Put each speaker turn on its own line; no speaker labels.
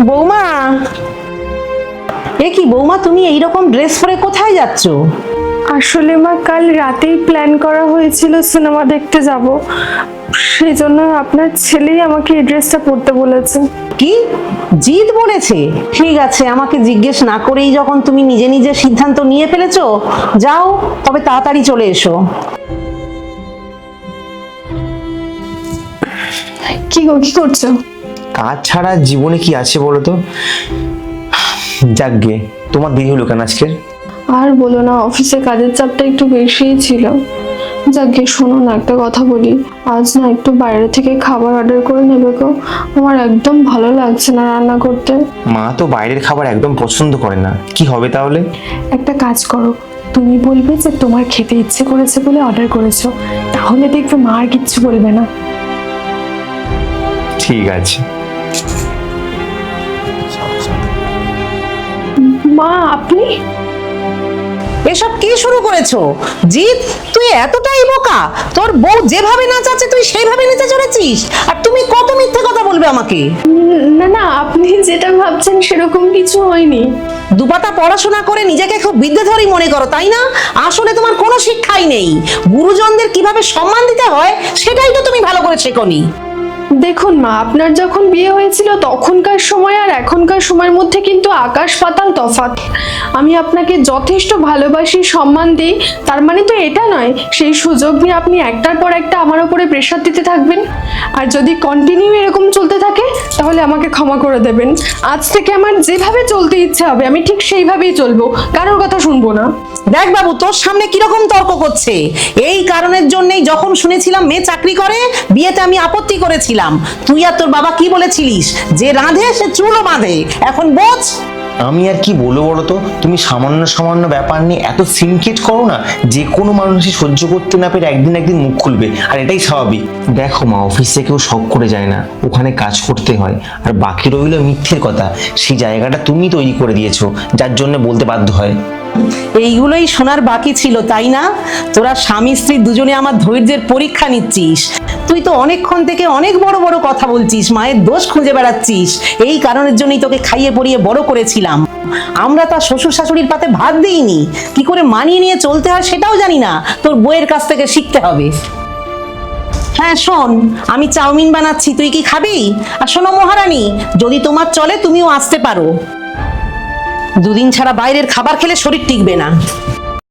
বৌমা, এ কি বৌমা, তুমি এইরকম ড্রেস পরে কোথায় যাচ্ছ?
আসলে মা, কাল রাতেই প্ল্যান করা হয়েছিল সিনেমা দেখতে যাব, সেই জন্য আপনার ছেলেই আমাকে এই ড্রেসটা পরতে বলেছে।
কি জিদ বলেছে? ঠিক আছে, আমাকে জিজ্ঞেস না করেই যখন তুমি নিজে নিজে সিদ্ধান্ত নিয়ে ফেলেছো, যাও, তবে তাড়াতাড়ি চলে এসো।
কি গো, কি করছো?
কাজ ছাড়া জীবনে কি আছে বলো তো? যাকগে, তোমার দেরি হলো কেন আজকের?
আর বলো না, অফিসে কাজের চাপটা একটু বেশিই ছিল। যাকে শোনো না, একটা কথা বলি, আজ না একটু বাইরে থেকে খাবার অর্ডার করে নেবে গো, আমার একদম ভালো লাগছে না রান্না করতে।
মা তো বাইরের খাবার একদম পছন্দ করে না, কি হবে তাহলে?
একটা কাজ করো, তুমি বলবে যে তোমার খেতে ইচ্ছে করেছে বলে অর্ডার করেছো, তাহলে দেখবে মা আর কিচ্ছু বলবে না।
ঠিক আছে।
মা, আপনি
এসব কি শুরু করেছো? জিৎ, তুই এতটাই বোকা? তোর বউ যেভাবে নাচাচ্ছে তুই সেইভাবে নেচে চলেছিস, আর তুমি কত মিথ্যে কথা বলবে আমাকে?
না না, আপনি যেটা ভাবছেন সেরকম কিছু হয়নি।
দুপাতা পড়াশোনা করে নিজেকে খুব বিদ্যাধরী মনে করো, তাই না? আসলে তোমার কোনো শিক্ষাই নেই। গুরুজনদের কিভাবে সম্মান দিতে হয় সেটাই তো তুমি ভালো করে শেখোনি।
দেখুন মা, আপনার যখন বিয়ে হয়েছিল তখনকার সময় আর এখনকার সময়ের মধ্যে কিন্তু আকাশ পাতাল তফাৎ। আমি আপনাকে যথেষ্ট ভালোবাসি, সম্মান দিই, তার মানে তো এটা নয় সেই সুযোগ নিয়ে আপনি একটার পর একটা আমার উপরে প্রেশার দিতে থাকবেন। আর যদি কন্টিনিউ এরকম চলতে থাকে তাহলে আমাকে ক্ষমা করে দেবেন। আজ থেকে আমার যেভাবে চলতে ইচ্ছে হবে আমি ঠিক সেইভাবেই চলবো, কারোর কথা শুনবো না।
দেখ বাবু, তোর সামনে কিরকম তর্ক করছে। এই কারণের জন্যই যখন শুনেছিলাম মেয়ে চাকরি করে, বিয়েতে আমি আপত্তি করেছিলাম। তুই আর তোর বাবা কি বলেছিলিস? যে রাঁধে সে চুলও বাঁধে। এখন বোঝ।
আমি আর কি বলবো বলো তো, তুমি সামান্য সামান্য ব্যাপার নিয়ে এত সিনক্রিয়েট করো না। যে কোনো মানুষই সহ্য করতে না পেরে একদিন একদিন মুখ খুলবে, আর এটাই স্বাভাবিক। দেখো মা, অফিসে কেউ শখ করে যায় না, ওখানে কাজ করতে হয়। আর বাকি রইল মিথ্যের কথা, সেই জায়গাটা তুমি তৈরি করে দিয়েছো, যার জন্য বলতে বাধ্য হয়।
এইগুলোই শোনার বাকি ছিল, তাই না? তোরা স্বামী স্ত্রী দুজনে আমার ধৈর্যের পরীক্ষা নিচ্ছিস। তুই তো অনেকক্ষণ থেকে অনেক বড় বড় কথা বলছিস, মায়ের দোষ খুঁজে বেড়াচ্ছিস। এই কারণের জন্যই তোকে খাইয়ে পরিয়ে বড় করেছিলাম। আমরা তার শ্বশুর শাশুড়ির পাতে ভাত দিইনি, কি করে মানিয়ে নিয়ে চলতে হয় সেটাও জানি না। তোর বইয়ের কাছ থেকে শিখতে হবে। হ্যাঁ শোন, আমি চাউমিন বানাচ্ছি, তুই কি খাবি? আর শোনো মহারানী, যদি তোমার চলে তুমিও আসতে পারো। দুদিন ছাড়া বাইরের খাবার খেলে শরীর টিকবে না।